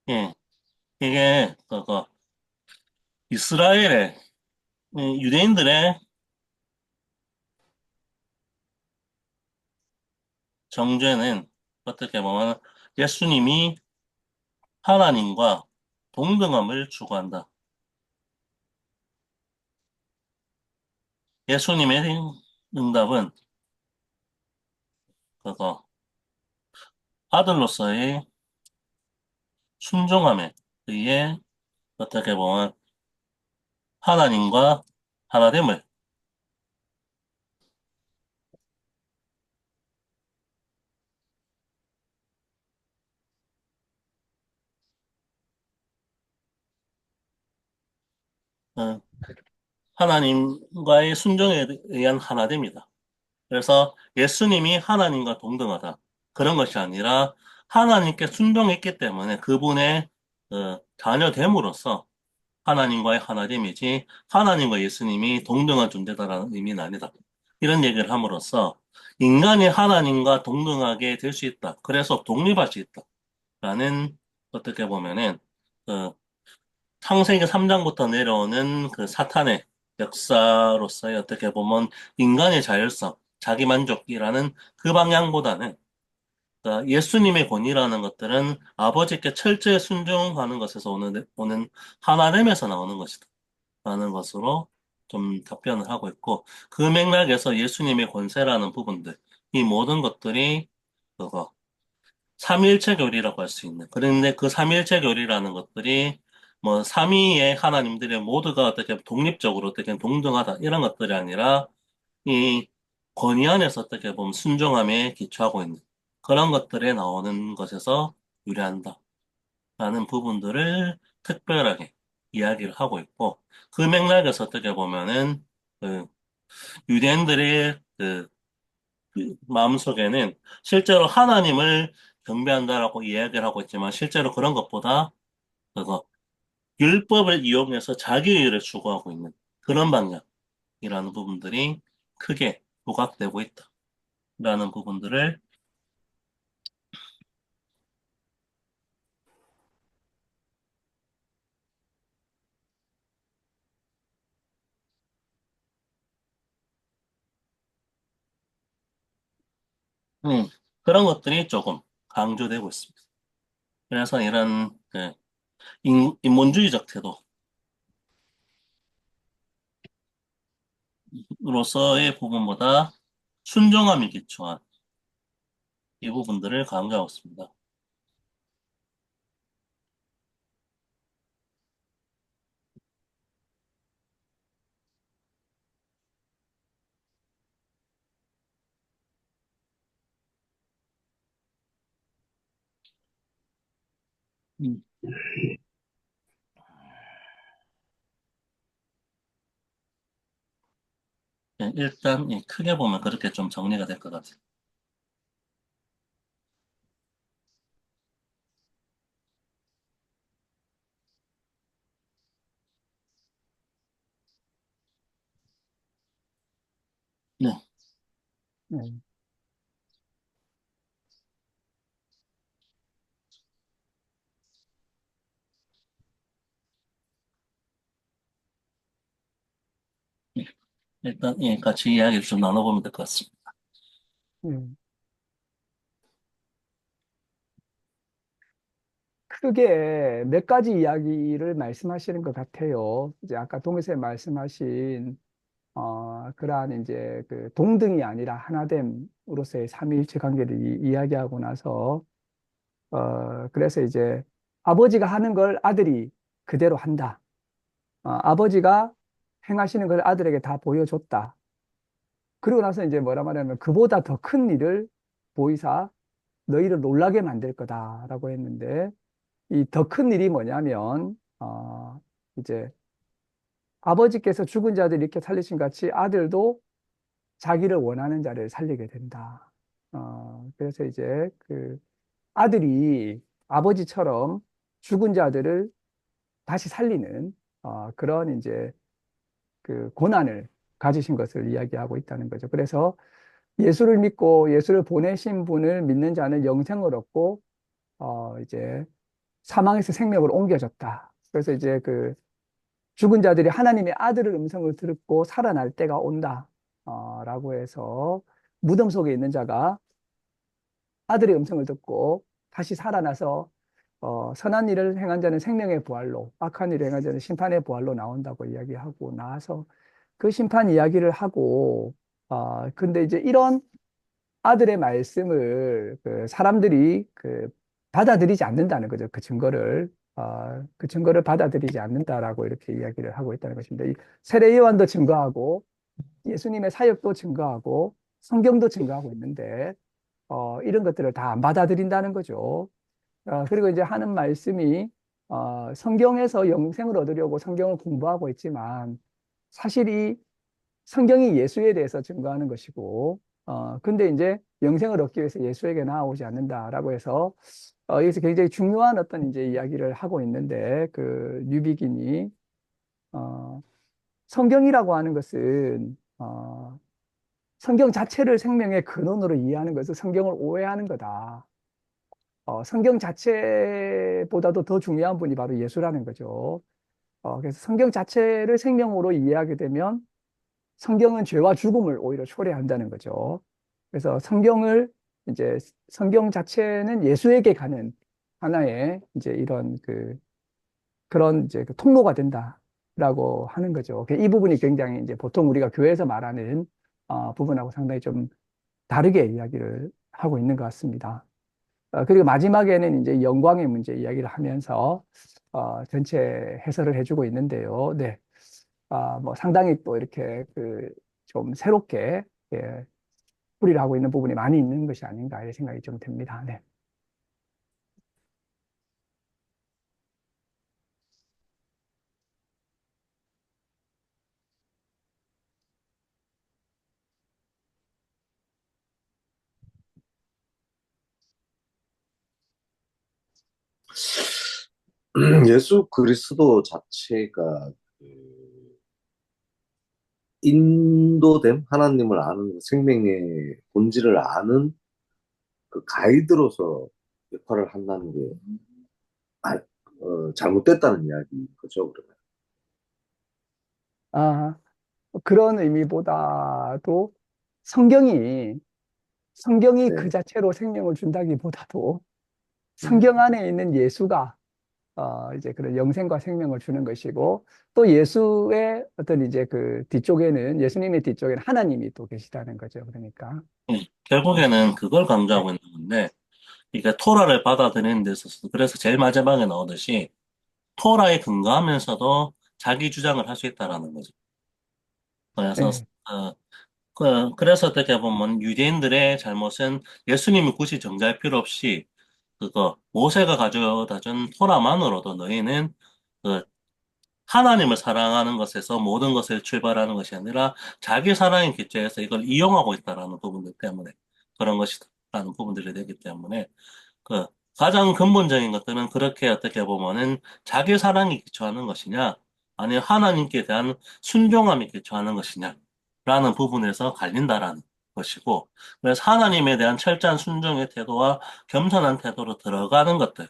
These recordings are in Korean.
예, 이게 이스라엘의 유대인들의 정죄는 어떻게 보면 예수님이 하나님과 동등함을 추구한다. 예수님의 응답은 그거 아들로서의 순종함에 의해 어떻게 보면 하나님과 하나됨을 어, 하나님과의 순종에 의한 하나됨이다. 그래서 예수님이 하나님과 동등하다. 그런 것이 아니라 하나님께 순종했기 때문에 그분의 자녀됨으로써 하나님과의 하나됨이지 하나님과 예수님이 동등한 존재다라는 의미는 아니다. 이런 얘기를 함으로써 인간이 하나님과 동등하게 될 수 있다. 그래서 독립할 수 있다. 라는 어떻게 보면은 그 창세기 3장부터 내려오는 그 사탄의 역사로서의 어떻게 보면 인간의 자율성, 자기만족이라는 그 방향보다는 예수님의 권위라는 것들은 아버지께 철저히 순종하는 것에서 오는 하나됨에서 나오는 것이다. 라는 것으로 좀 답변을 하고 있고, 그 맥락에서 예수님의 권세라는 부분들, 이 모든 것들이 그거, 삼위일체 교리라고 할 수 있는. 그런데 그 삼위일체 교리라는 것들이 뭐 삼위의 하나님들의 모두가 어떻게 독립적으로 어떻게 동등하다 이런 것들이 아니라 이 권위 안에서 어떻게 보면 순종함에 기초하고 있는 그런 것들에 나오는 것에서 유래한다. 라는 부분들을 특별하게 이야기를 하고 있고 그 맥락에서 어떻게 보면은 그 유대인들의 그 마음속에는 실제로 하나님을 경배한다라고 이야기를 하고 있지만 실제로 그런 것보다 그거 율법을 이용해서 자기의를 추구하고 있는 그런 방향이라는 부분들이 크게 부각되고 있다라는 부분들을 음, 그런 것들이 조금 강조되고 있습니다. 그래서 이런 인본주의적 태도로서의 부분보다 순종함이 기초한 이 부분들을 강조하고 있습니다. 음, 일단 크게 보면 그렇게 좀 정리가 될 것 같아요. 네, 네. 예, 일단 같이 이야기를 좀 나눠보면 될 것 같습니다. 네. 크게 몇 가지 이야기를 말씀하시는 것 같아요. 이제 아까 동에서 말씀하신 그러한 이제 그 동등이 아니라 하나됨으로서의 삼위일체 관계를 이야기하고 나서 그래서 이제 아버지가 하는 걸 아들이 그대로 한다. 아버지가 행하시는 걸 아들에게 다 보여줬다. 그러고 나서 이제 뭐라 말하면 그보다 더 큰 일을 보이사 너희를 놀라게 만들 거다라고 했는데 이 더 큰 일이 뭐냐면 이제 아버지께서 죽은 자들 이렇게 살리신 같이 아들도 자기를 원하는 자를 살리게 된다. 그래서 이제 그 아들이 아버지처럼 죽은 자들을 다시 살리는 그런 이제 그 고난을 가지신 것을 이야기하고 있다는 거죠. 그래서 예수를 믿고 예수를 보내신 분을 믿는 자는 영생을 얻고 이제 사망에서 생명으로 옮겨졌다. 그래서 이제 그 죽은 자들이 하나님의 아들의 음성을 듣고 살아날 때가 온다. 라고 해서 무덤 속에 있는 자가 아들의 음성을 듣고 다시 살아나서 선한 일을 행한 자는 생명의 부활로, 악한 일을 행한 자는 심판의 부활로 나온다고 이야기하고 나서 그 심판 이야기를 하고, 근데 이제 이런 아들의 말씀을 그 사람들이 그 받아들이지 않는다는 거죠. 그 증거를 받아들이지 않는다라고 이렇게 이야기를 하고 있다는 것입니다. 이 세례 요한도 증거하고 예수님의 사역도 증거하고 성경도 증거하고 있는데 이런 것들을 다 안 받아들인다는 거죠. 그리고 이제 하는 말씀이 성경에서 영생을 얻으려고 성경을 공부하고 있지만 사실 이 성경이 예수에 대해서 증거하는 것이고 근데 이제 영생을 얻기 위해서 예수에게 나아오지 않는다라고 해서 여기서 굉장히 중요한 어떤 이제 이야기를 하고 있는데 그 뉴비긴이 어, 성경이라고 하는 것은 성경 자체를 생명의 근원으로 이해하는 것은 성경을 오해하는 거다. 성경 자체보다도 더 중요한 분이 바로 예수라는 거죠. 그래서 성경 자체를 생명으로 이해하게 되면 성경은 죄와 죽음을 오히려 초래한다는 거죠. 그래서 이제 성경 자체는 예수에게 가는 하나의 이제 그런 이제 그 통로가 된다라고 하는 거죠. 이 부분이 굉장히 이제 보통 우리가 교회에서 말하는 부분하고 상당히 좀 다르게 이야기를 하고 있는 것 같습니다. 그리고 마지막에는 이제 영광의 문제 이야기를 하면서 전체 해설을 해주고 있는데요. 네. 뭐 상당히 또 이렇게 그 좀 새롭게 예, 풀이를 하고 있는 부분이 많이 있는 것이 아닌가 이런 생각이 좀 듭니다. 네. 예수 그리스도 자체가 그 인도됨, 하나님을 아는 생명의 본질을 아는 그 가이드로서 역할을 한다는 게 아, 잘못됐다는 이야기 그죠, 그러면. 아, 그런 의미보다도 성경이 성경이 그 네. 자체로 생명을 준다기보다도 음. 성경 안에 있는 예수가 이제 그런 영생과 생명을 주는 것이고 또 예수의 어떤 이제 그 뒤쪽에는 예수님의 뒤쪽에는 하나님이 또 계시다는 거죠. 그러니까 결국에는 그걸 네. 강조하고 있는 건데, 이게 토라를 받아들이는 데 있어서, 그래서 제일 마지막에 나오듯이, 토라에 근거하면서도 자기 주장을 할 수 있다라는 거죠. 그래서, 네. 어, 그래서 어떻게 보면 유대인들의 잘못은 예수님이 굳이 정죄할 필요 없이, 모세가 가져다 준 토라만으로도 너희는 그 하나님을 사랑하는 것에서 모든 것을 출발하는 것이 아니라 자기 사랑의 기초에서 이걸 이용하고 있다라는 부분들 때문에 그런 것이라는 부분들이 되기 때문에 그 가장 근본적인 것들은 그렇게 어떻게 보면은 자기 사랑에 기초하는 것이냐 아니면 하나님께 대한 순종함에 기초하는 것이냐라는 부분에서 갈린다라는 것이고 그래서 하나님에 대한 철저한 순종의 태도와 겸손한 태도로 들어가는 것들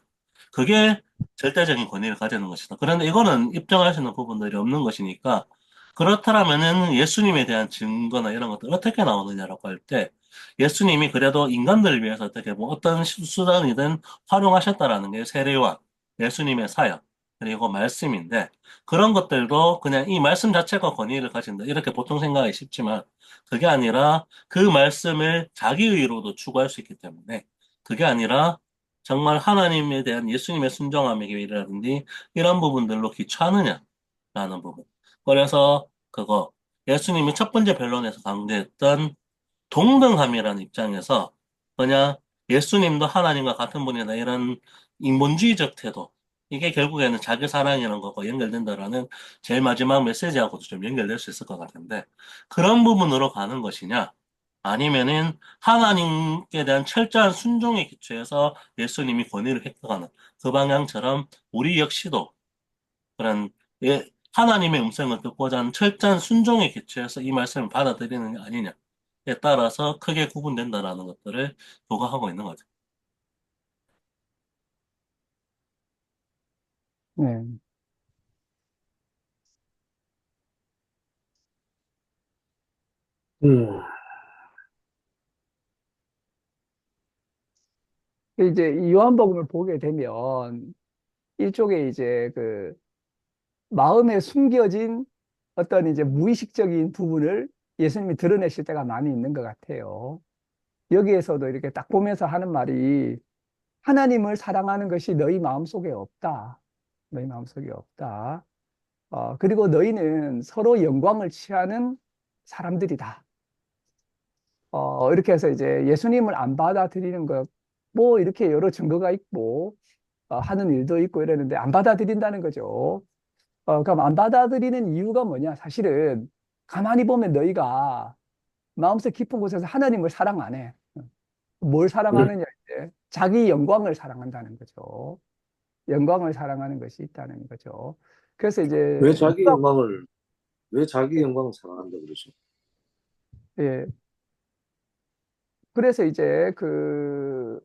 그게 절대적인 권위를 가지는 것이다. 그런데 이거는 입증할 수 있는 부분들이 없는 것이니까 그렇다면은 예수님에 대한 증거나 이런 것들 어떻게 나오느냐라고 할 때 예수님이 그래도 인간들을 위해서 어떻게 뭐 어떤 수단이든 활용하셨다라는 게 세례와 예수님의 사역 그리고 말씀인데 그런 것들도 그냥 이 말씀 자체가 권위를 가진다 이렇게 보통 생각하기 쉽지만 그게 아니라 그 말씀을 자기 의로도 추구할 수 있기 때문에 그게 아니라 정말 하나님에 대한 예수님의 순종함이라든지 이런 부분들로 기초하느냐라는 부분. 그래서 예수님이 첫 번째 변론에서 강조했던 동등함이라는 입장에서 그냥 예수님도 하나님과 같은 분이다 이런 인본주의적 태도 이게 결국에는 자기 사랑이라는 거고 연결된다라는 제일 마지막 메시지하고도 좀 연결될 수 있을 것 같은데 그런 부분으로 가는 것이냐 아니면은 하나님께 대한 철저한 순종의 기초에서 예수님이 권위를 획득하는 그 방향처럼 우리 역시도 그런 하나님의 음성을 듣고자 하는 철저한 순종의 기초에서 이 말씀을 받아들이는 게 아니냐에 따라서 크게 구분된다라는 것들을 보고하고 있는 거죠. 네. 음, 이제 이 요한복음을 보게 되면 일종의 이제 그 마음에 숨겨진 어떤 이제 무의식적인 부분을 예수님이 드러내실 때가 많이 있는 것 같아요. 여기에서도 이렇게 딱 보면서 하는 말이 하나님을 사랑하는 것이 너희 마음속에 없다. 너희 마음속에 없다. 그리고 너희는 서로 영광을 취하는 사람들이다. 이렇게 해서 이제 예수님을 안 받아들이는 것, 뭐 이렇게 여러 증거가 있고, 하는 일도 있고 이러는데 안 받아들인다는 거죠. 그럼 안 받아들이는 이유가 뭐냐? 사실은 가만히 보면 너희가 마음속 깊은 곳에서 하나님을 사랑 안 해. 뭘 그래. 사랑하느냐, 이제 자기 영광을 사랑한다는 거죠. 영광을 사랑하는 것이 있다는 거죠. 그래서 왜 이제 자기 영광을, 왜 자기 영광을 사랑한다 그러죠? 예, 그래서 이제 그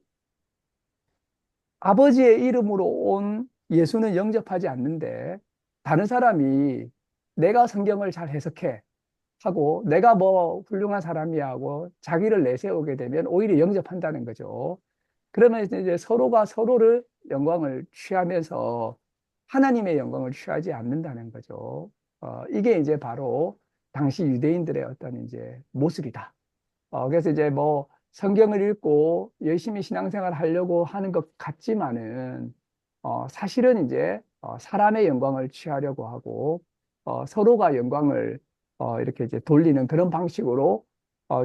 아버지의 이름으로 온 예수는 영접하지 않는데 다른 사람이 내가 성경을 잘 해석해 하고 내가 뭐 훌륭한 사람이야 하고 자기를 내세우게 되면 오히려 영접한다는 거죠. 그러면 이제 서로가 서로를 영광을 취하면서 하나님의 영광을 취하지 않는다는 거죠. 이게 이제 바로 당시 유대인들의 어떤 이제 모습이다. 그래서 이제 뭐 성경을 읽고 열심히 신앙생활 하려고 하는 것 같지만은 사실은 이제 사람의 영광을 취하려고 하고 서로가 영광을 이렇게 이제 돌리는 그런 방식으로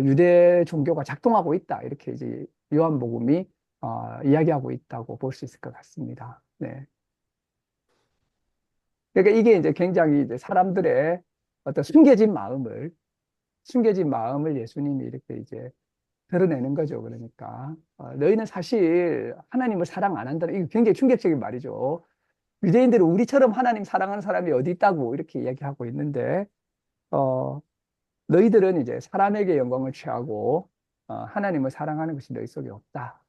유대 종교가 작동하고 있다. 이렇게 이제 요한복음이 이야기하고 있다고 볼 수 있을 것 같습니다. 네. 그러니까 이게 이제 굉장히 이제 사람들의 어떤 숨겨진 마음을 예수님이 이렇게 이제 드러내는 거죠. 그러니까 너희는 사실 하나님을 사랑 안 한다. 이게 굉장히 충격적인 말이죠. 유대인들은 우리처럼 하나님 사랑하는 사람이 어디 있다고 이렇게 이야기하고 있는데 어, 너희들은 이제 사람에게 영광을 취하고 하나님을 사랑하는 것이 너희 속에 없다.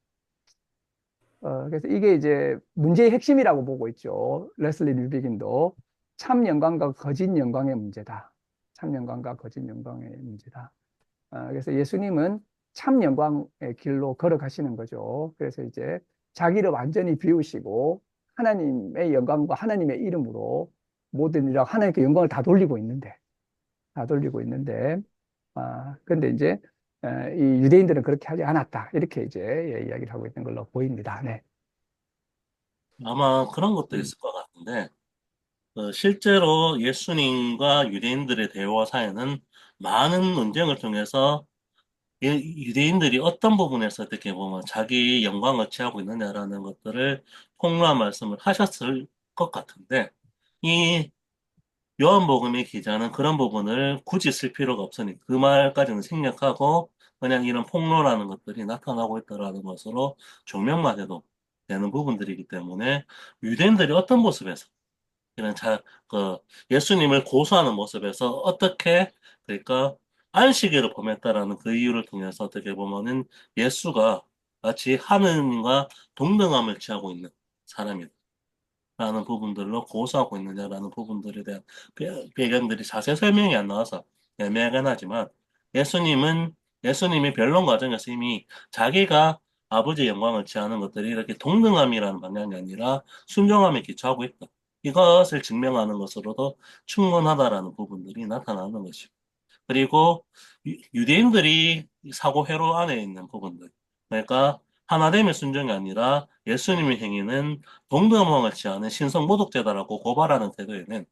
그래서 이게 이제 문제의 핵심이라고 보고 있죠. 레슬리 류비긴도 참 영광과 거짓 영광의 문제다. 참 영광과 거짓 영광의 문제다. 그래서 예수님은 참 영광의 길로 걸어가시는 거죠. 그래서 이제 자기를 완전히 비우시고 하나님의 영광과 하나님의 이름으로 모든 일하고 하나님께 영광을 다 돌리고 있는데, 근데 이제 이 유대인들은 그렇게 하지 않았다. 이렇게 이제 이야기를 하고 있는 걸로 보입니다. 네. 아마 그런 것도 음, 있을 것 같은데, 실제로 예수님과 유대인들의 대화 사이에는 많은 논쟁을 통해서 유대인들이 어떤 부분에서 어떻게 보면 자기 영광을 취하고 있느냐라는 것들을 폭로한 말씀을 하셨을 것 같은데, 이 요한복음의 기자는 그런 부분을 굳이 쓸 필요가 없으니 그 말까지는 생략하고 그냥 이런 폭로라는 것들이 나타나고 있다라는 것으로 조명만 해도 되는 부분들이기 때문에 유대인들이 어떤 모습에서 이런 예수님을 고수하는 모습에서 어떻게 그러니까 안식일을 범했다라는 그 이유를 통해서 어떻게 보면은 예수가 마치 하느님과 동등함을 취하고 있는 사람이다. 라는 부분들로 고수하고 있느냐라는 부분들에 대한 배경들이 자세히 설명이 안 나와서 애매하긴 하지만 예수님은 예수님이 변론 과정에서 이미 자기가 아버지의 영광을 취하는 것들이 이렇게 동등함이라는 방향이 아니라 순종함에 기초하고 있다. 이것을 증명하는 것으로도 충분하다라는 부분들이 나타나는 것이고. 그리고 유대인들이 사고 회로 안에 있는 부분들. 그러니까 하나됨의 순종이 아니라 예수님의 행위는 동등함을 취하는 신성 모독죄다라고 고발하는 태도에는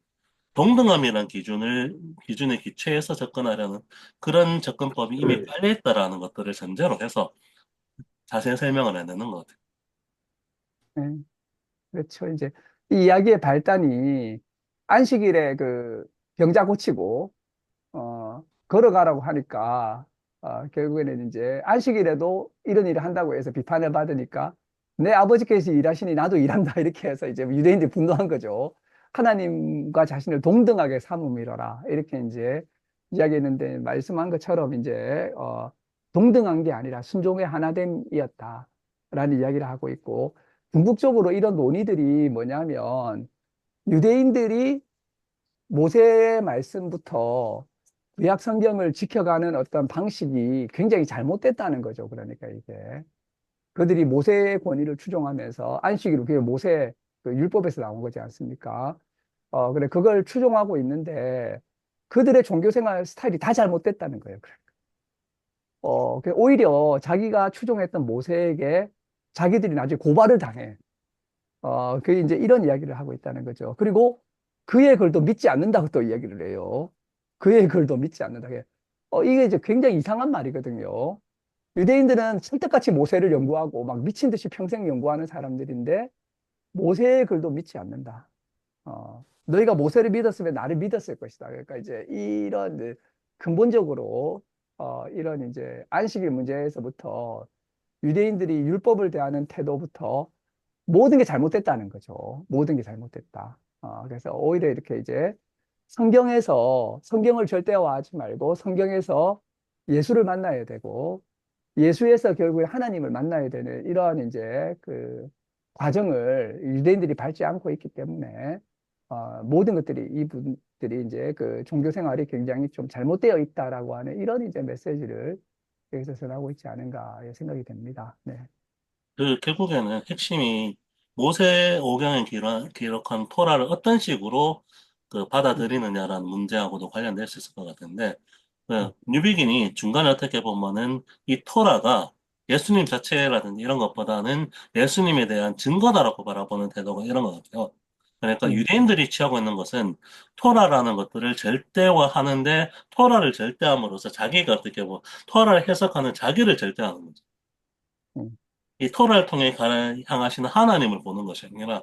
동등함이라는 기준에 기초해서 접근하려는 그런 접근법이 이미 깔려 있다라는 것들을 전제로 해서 자세히 설명을 해내는 것 같아요. 네. 그렇죠. 이제 이 이야기의 발단이 안식일에 그 병자 고치고 걸어가라고 하니까, 결국에는 이제 안식일에도 이런 일을 한다고 해서 비판을 받으니까 내 아버지께서 일하시니 나도 일한다. 이렇게 해서 이제 유대인들이 분노한 거죠. 하나님과 자신을 동등하게 삼음이로라. 이렇게 이제 이야기했는데 말씀한 것처럼 이제, 동등한 게 아니라 순종의 하나됨이었다. 라는 이야기를 하고 있고, 궁극적으로 이런 논의들이 뭐냐면 유대인들이 모세 말씀부터 구약 성경을 지켜가는 어떤 방식이 굉장히 잘못됐다는 거죠. 그러니까 이게 그들이 모세의 권위를 추종하면서 안식일을 그게 모세 그 율법에서 나온 거지 않습니까? 그래 그걸 추종하고 있는데 그들의 종교 생활 스타일이 다 잘못됐다는 거예요. 오히려 자기가 추종했던 모세에게 자기들이 나중에 고발을 당해. 그 이제 이런 이야기를 하고 있다는 거죠. 그리고 그의 글도 믿지 않는다고 또 이야기를 해요. 그의 글도 믿지 않는다. 이게 이제 굉장히 이상한 말이거든요. 유대인들은 철떡같이 모세를 연구하고 막 미친 듯이 평생 연구하는 사람들인데 모세의 글도 믿지 않는다. 너희가 모세를 믿었으면 나를 믿었을 것이다. 그러니까 이제 이런 이제 근본적으로 이런 이제 안식일 문제에서부터 유대인들이 율법을 대하는 태도부터 모든 게 잘못됐다는 거죠. 모든 게 잘못됐다. 그래서 오히려 이렇게 이제 성경을 절대화하지 말고 성경에서 예수를 만나야 되고 예수에서 결국에 하나님을 만나야 되는 이러한 이제 그 과정을 유대인들이 밟지 않고 있기 때문에 모든 것들이 이분들이 이제 그 종교 생활이 굉장히 좀 잘못되어 있다라고 하는 이런 이제 메시지를 여기서 전하고 있지 않은가 생각이 됩니다. 네. 그 결국에는 핵심이 모세 오경에 기록한 토라를 어떤 식으로 그 음, 받아들이느냐라는 문제하고도 관련될 수 있을 것 같은데, 그 음, 뉴비긴이 중간에 어떻게 보면은 이 토라가 예수님 자체라든지 이런 것보다는 예수님에 대한 증거다라고 바라보는 태도가 이런 것 같아요. 그러니까 음, 유대인들이 취하고 있는 것은 토라라는 것들을 절대화하는데 토라를 절대함으로써 자기가 어떻게 보면 토라를 해석하는 자기를 절대하는 거죠. 음. 이 토라를 통해 향하시는 하나님을 보는 것이 아니라,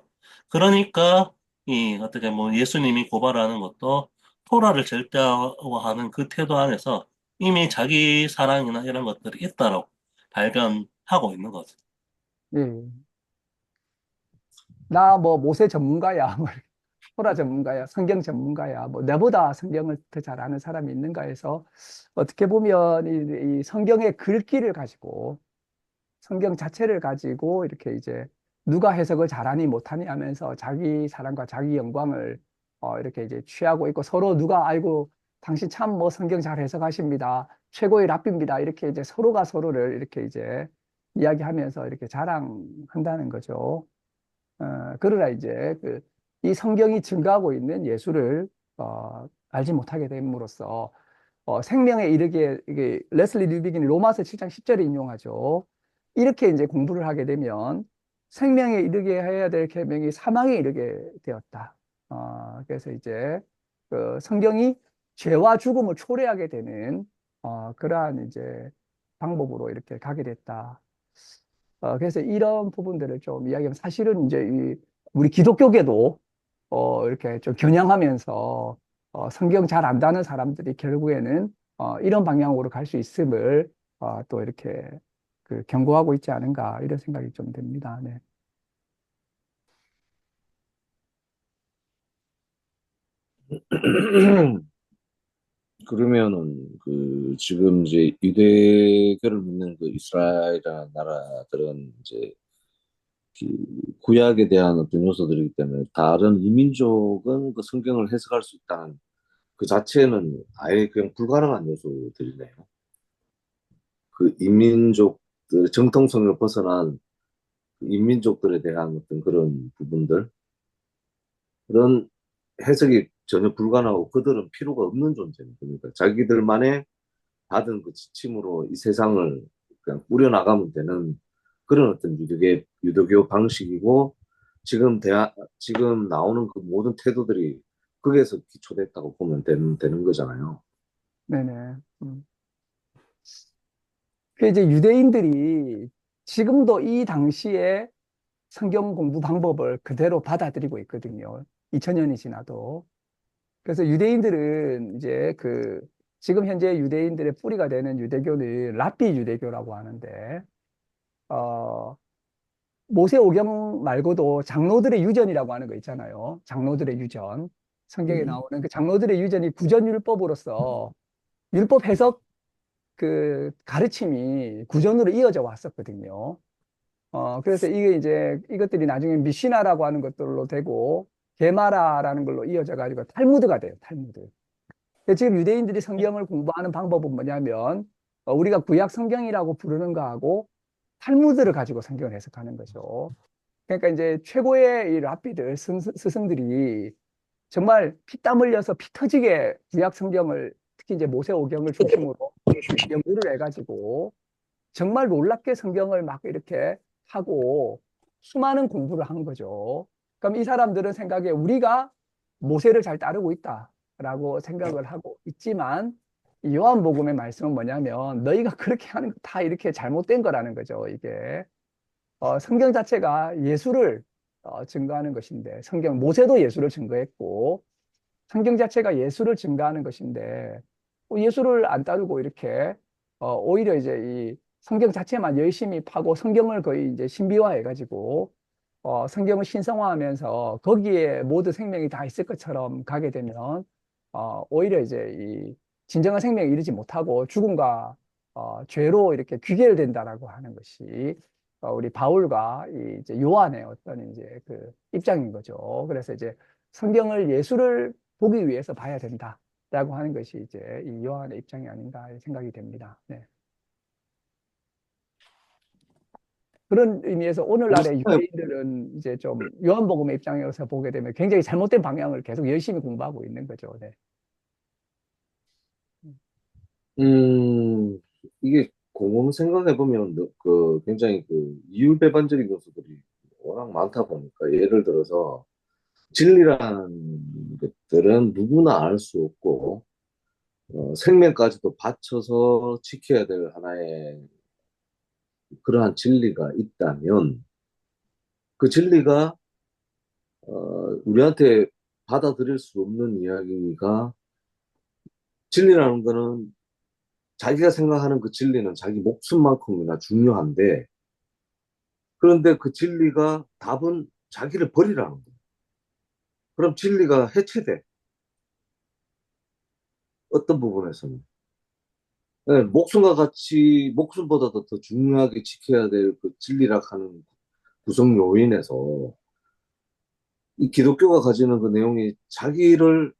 그러니까 이 어떻게 뭐 예수님이 고발하는 것도 토라를 절대화하는 그 태도 안에서 이미 자기 사랑이나 이런 것들이 있다라고 발견하고 있는 거죠. 예. 나 뭐 모세 전문가야, 뭐 토라 전문가야, 성경 전문가야, 뭐 내보다 성경을 더 잘 아는 사람이 있는가 해서 어떻게 보면 이 성경의 글귀를 가지고 성경 자체를 가지고 이렇게 이제 누가 해석을 잘하니 못하니 하면서 자기 사랑과 자기 영광을 이렇게 이제 취하고 있고 서로 누가 아이고 당신 참 뭐 성경 잘 해석하십니다. 최고의 랍비입니다. 이렇게 이제 서로가 서로를 이렇게 이제 이야기하면서 이렇게 자랑한다는 거죠. 그러나 이제 이 성경이 증가하고 있는 예수를 알지 못하게 됨으로써 생명에 이르게 이게 레슬리 류비긴이 로마서 7장 10절에 인용하죠. 이렇게 이제 공부를 하게 되면 생명에 이르게 해야 될 계명이 사망에 이르게 되었다. 그래서 이제 그 성경이 죄와 죽음을 초래하게 되는 그러한 이제 방법으로 이렇게 가게 됐다. 그래서 이런 부분들을 좀 이야기하면 사실은 이제 우리 기독교계도 이렇게 좀 겨냥하면서 성경 잘 안다는 사람들이 결국에는 이런 방향으로 갈 수 있음을 또 이렇게 그 경고하고 있지 않은가 이런 생각이 좀 듭니다. 네. 그러면은 그 지금 이제 유대교를 믿는 그 이스라엘이라는 나라들은 이제 그 구약에 대한 어떤 요소들이기 때문에 다른 이민족은 그 성경을 해석할 수 있다는 그 자체는 아예 그냥 불가능한 요소들이네요. 그 인민족들 정통성을 벗어난 그 인민족들에 대한 어떤 그런 부분들 그런 해석이 전혀 불가능하고 그들은 필요가 없는 존재입니다. 그러니까 자기들만의 받은 그 지침으로 이 세상을 그냥 꾸려나가면 되는 그런 어떤 유도교 방식이고 지금 나오는 그 모든 태도들이 거기에서 기초됐다고 보면 되는 거잖아요. 네네. 그 이제 유대인들이 지금도 이 당시에 성경 공부 방법을 그대로 받아들이고 있거든요. 2000년이 지나도. 그래서 유대인들은 이제 지금 현재 유대인들의 뿌리가 되는 유대교는 랍비 유대교라고 하는데, 어, 모세오경 말고도 장로들의 유전이라고 하는 거 있잖아요. 장로들의 유전. 성경에 음, 나오는 그 장로들의 유전이 구전율법으로서 율법 해석 그 가르침이 구전으로 이어져 왔었거든요. 그래서 이게 이제 이것들이 나중에 미시나라고 하는 것들로 되고 게마라라는 걸로 이어져 가지고 탈무드가 돼요. 탈무드. 근데 지금 유대인들이 성경을 공부하는 방법은 뭐냐면 우리가 구약 성경이라고 부르는 거하고 탈무드를 가지고 성경을 해석하는 거죠. 그러니까 이제 최고의 이 랍비들, 스승들이 정말 피땀 흘려서 피 터지게 구약 성경을 특히 이제 모세오경을 중심으로 연구를 해가지고 정말 놀랍게 성경을 막 이렇게 하고 수많은 공부를 한 거죠. 그럼 이 사람들은 생각에 우리가 모세를 잘 따르고 있다라고 생각을 하고 있지만 이 요한복음의 말씀은 뭐냐면 너희가 그렇게 하는 거 다 이렇게 잘못된 거라는 거죠. 이게 성경 자체가 예수를 증거하는 것인데 성경 모세도 예수를 증거했고 성경 자체가 예수를 증거하는 것인데 예수를 안 따르고 이렇게 오히려 이제 이 성경 자체만 열심히 파고 성경을 거의 이제 신비화해 가지고 성경을 신성화하면서 거기에 모든 생명이 다 있을 것처럼 가게 되면 오히려 이제 이 진정한 생명에 이르지 못하고 죽음과 죄로 이렇게 귀결된다라고 하는 것이 우리 바울과 이 이제 요한의 어떤 이제 그 입장인 거죠. 그래서 이제 성경을 예수를 보기 위해서 봐야 된다라고 하는 것이 이제 이 요한의 입장이 아닌가 생각이 됩니다. 네. 그런 의미에서 우리 오늘날의 생각해, 유대인들은 이제 좀 요한복음의 입장에서 보게 되면 굉장히 잘못된 방향을 계속 열심히 공부하고 있는 거죠. 네. 음, 이게 곰곰 생각해보면, 굉장히 이율배반적인 요소들이 워낙 많다 보니까, 예를 들어서, 진리라는 것들은 누구나 알 수 없고, 생명까지도 바쳐서 지켜야 될 하나의 그러한 진리가 있다면, 그 진리가, 우리한테 받아들일 수 없는 이야기가, 진리라는 거는 자기가 생각하는 그 진리는 자기 목숨만큼이나 중요한데, 그런데 그 진리가 답은 자기를 버리라는 거예요. 그럼 진리가 해체돼. 어떤 부분에서는. 네, 목숨과 같이, 목숨보다도 더 중요하게 지켜야 될 그 진리라 하는 구성 요인에서 이 기독교가 가지는 그 내용이 자기를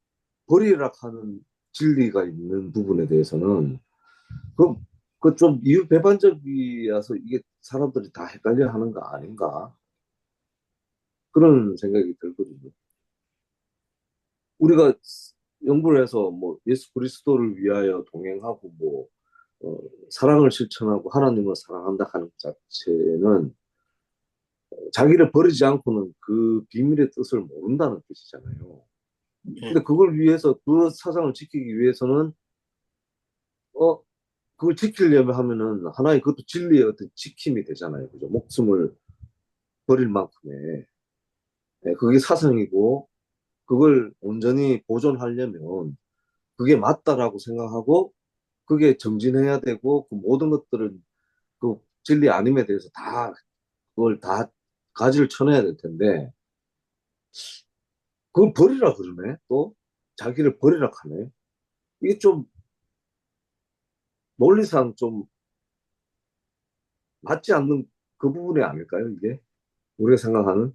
버리라 하는 진리가 있는 부분에 대해서는 그, 그 좀 이율배반적이어서 이게 사람들이 다 헷갈려 하는 거 아닌가? 그런 생각이 들거든요. 우리가 연구를 해서 뭐 예수 그리스도를 위하여 동행하고 뭐 사랑을 실천하고 하나님을 사랑한다 하는 것 자체는 자기를 버리지 않고는 그 비밀의 뜻을 모른다는 뜻이잖아요. 예. 근데 그걸 위해서 그 사상을 지키기 위해서는 어 그걸 지키려면 하면은 하나의 그것도 진리의 어떤 지킴이 되잖아요. 그죠? 목숨을 버릴 만큼의 네, 그게 사상이고 그걸 온전히 보존하려면 그게 맞다라고 생각하고 그게 정진해야 되고 그 모든 것들은 그 진리 아님에 대해서 다 그걸 다 가지를 쳐내야 될 텐데 그걸 버리라 그러네 또 자기를 버리라 하네 이게 좀 논리상 좀 맞지 않는 그 부분이 아닐까요 이게 우리가 생각하는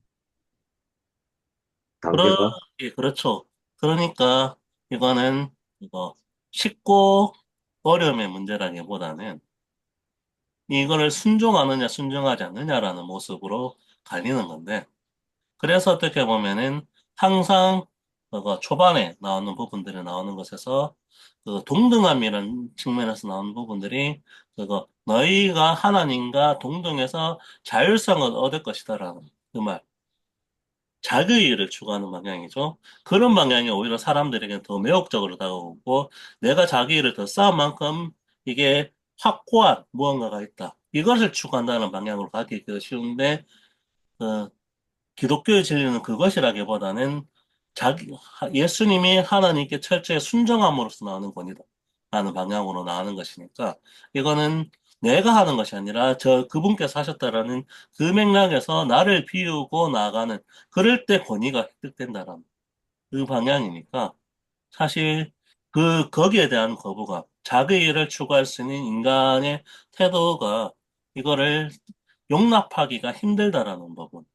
단계가 그렇죠. 그러니까 이거는 이거 쉽고 어려움의 문제라기보다는 이거를 순종하느냐 순종하지 않느냐라는 모습으로 갈리는 건데 그래서 어떻게 보면은 항상 그거 초반에 나오는 부분들이 나오는 것에서 그 동등함이라는 측면에서 나오는 부분들이 그거 너희가 하나님과 동등해서 자율성을 얻을 것이다라는 그 말. 자기의를 추구하는 방향이죠. 그런 방향이 오히려 사람들에게 더 매혹적으로 다가오고 내가 자기의를 더 쌓은 만큼 이게 확고한 무언가가 있다. 이것을 추구한다는 방향으로 가기가 쉬운데 어, 기독교의 진리는 그것이라기보다는 예수님이 하나님께 철저히 순종함으로써 나오는 권위다. 라는 방향으로 나오는 것이니까, 이거는 내가 하는 것이 아니라 그분께서 하셨다라는 그 맥락에서 나를 비우고 나아가는, 그럴 때 권위가 획득된다라는 그 방향이니까, 사실 거기에 대한 거부감, 자기 일을 추구할 수 있는 인간의 태도가 이거를 용납하기가 힘들다라는 부분.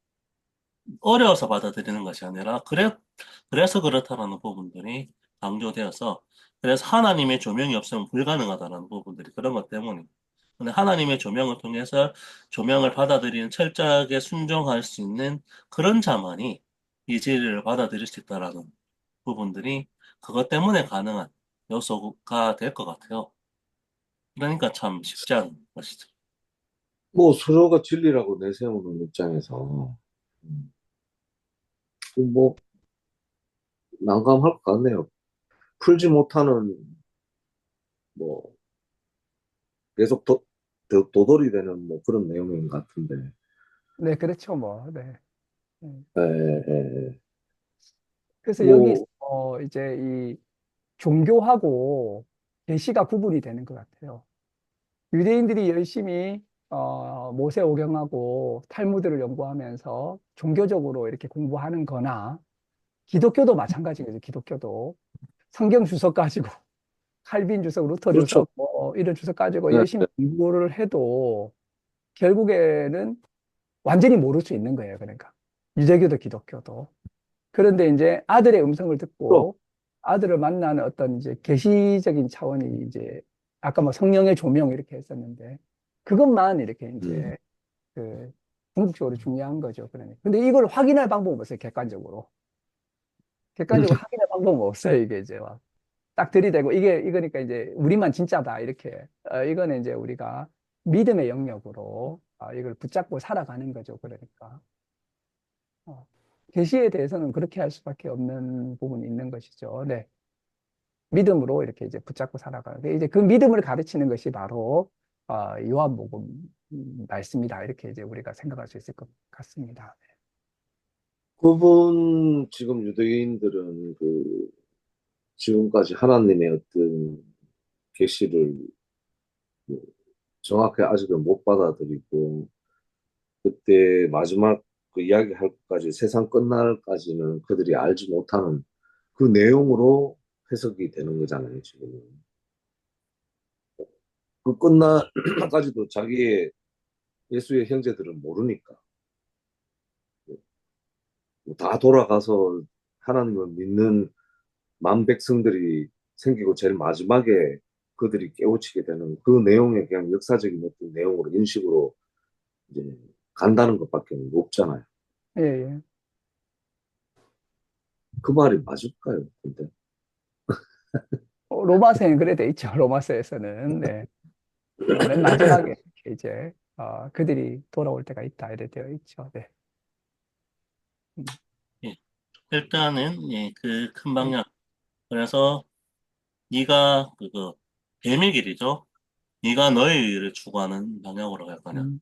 어려워서 받아들이는 것이 아니라, 그래, 그래서 그렇다라는 부분들이 강조되어서, 그래서 하나님의 조명이 없으면 불가능하다라는 부분들이 그런 것 때문입니다. 근데 하나님의 조명을 통해서 조명을 받아들이는 철저하게 순종할 수 있는 그런 자만이 이 진리를 받아들일 수 있다라는 부분들이 그것 때문에 가능한 요소가 될 것 같아요. 그러니까 참 쉽지 않은 것이죠. 뭐 서로가 진리라고 내세우는 입장에서 뭐 난감할 것 같네요. 풀지 못하는 뭐 계속 도돌이 되는 뭐 그런 내용인 것 같은데. 네, 그렇죠, 뭐. 네. 음. 예, 예, 예. 그래서 여기서 뭐 이제 이 종교하고 계시가 구분이 되는 것 같아요. 유대인들이 열심히 모세오경하고 탈무드를 연구하면서 종교적으로 이렇게 공부하는 거나 기독교도 마찬가지거든요. 기독교도 성경 주석 가지고 칼빈 주석, 루터 그렇죠. 주석 뭐 이런 주석 가지고 예, 열심히 공부를 해도 결국에는 완전히 모를 수 있는 거예요. 그러니까 유대교도 기독교도. 그런데 이제 아들의 음성을 또, 듣고 아들을 만나는 어떤 이제 계시적인 차원이 이제 아까 뭐 성령의 조명 이렇게 했었는데 그것만 이렇게 음. 이제 그 궁극적으로 중요한 거죠. 그러니. 근데 이걸 확인할 방법은 없어요. 객관적으로. 객관적으로 확인할 방법은 없어요. 이게 이제 딱 들이대고 이거니까 이제 우리만 진짜다 이렇게 이거는 이제 우리가 믿음의 영역으로 이걸 붙잡고 살아가는 거죠. 그러니까 어, 계시에 대해서는 그렇게 할 수밖에 없는 부분이 있는 것이죠. 네. 믿음으로 이렇게 이제 붙잡고 살아가는. 근데 이제 그 믿음을 가르치는 것이 바로 요한복음 말씀이다. 이렇게 이제 우리가 생각할 수 있을 것 같습니다. 그분 지금 유대인들은 그 지금까지 하나님의 어떤 계시를 뭐 정확히 아직은 못 받아들이고 그때 마지막 그 이야기할 것까지 세상 끝날까지는 그들이 알지 못하는 그 내용으로 해석이 되는 거잖아요, 지금은. 그 끝날까지도 자기의 예수의 형제들은 모르니까. 다 돌아가서 하나님을 믿는 만 백성들이 생기고 제일 마지막에 그들이 깨우치게 되는 그 내용에 그냥 역사적인 어떤 내용으로 인식으로 이제 간다는 것밖에 없잖아요. 예, 예. 그 말이 맞을까요? 근데 로마서에는 그래 돼 있죠. 로마서에서는. 네. 맨 마지막에 이렇게 이제 그들이 돌아올 때가 있다. 이래 되어 있죠. 네. 음, 예. 일단은 예, 그 큰 네. 방향. 그래서 네가 그거 뱀의 길이죠. 네가 너의 의를 추구하는 방향으로 갈 거냐? 음,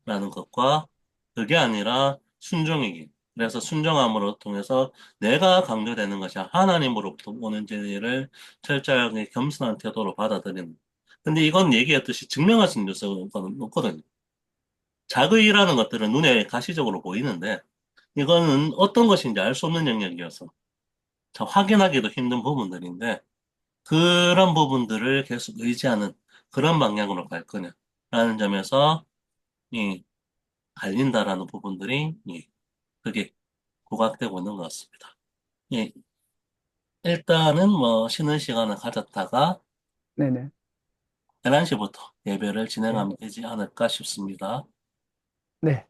라는 것과 그게 아니라 순종의 길. 그래서 순종함으로 통해서 내가 강조되는 것이 하나님으로부터 오는 진리를 철저하게 겸손한 태도로 받아들이는. 근데 이건 얘기했듯이 증명할 수 있는 요소가 없거든요. 자의라는 것들은 눈에 가시적으로 보이는데 이거는 어떤 것인지 알 수 없는 영역이어서 참 확인하기도 힘든 부분들인데 그런 부분들을 계속 의지하는 그런 방향으로 갈 거냐라는 점에서 이 갈린다라는 부분들이 그게 부각되고 있는 것 같습니다. 예, 일단은 뭐 쉬는 시간을 가졌다가 네네. 11시부터 예배를 네. 진행하면 되지 않을까 싶습니다. 네.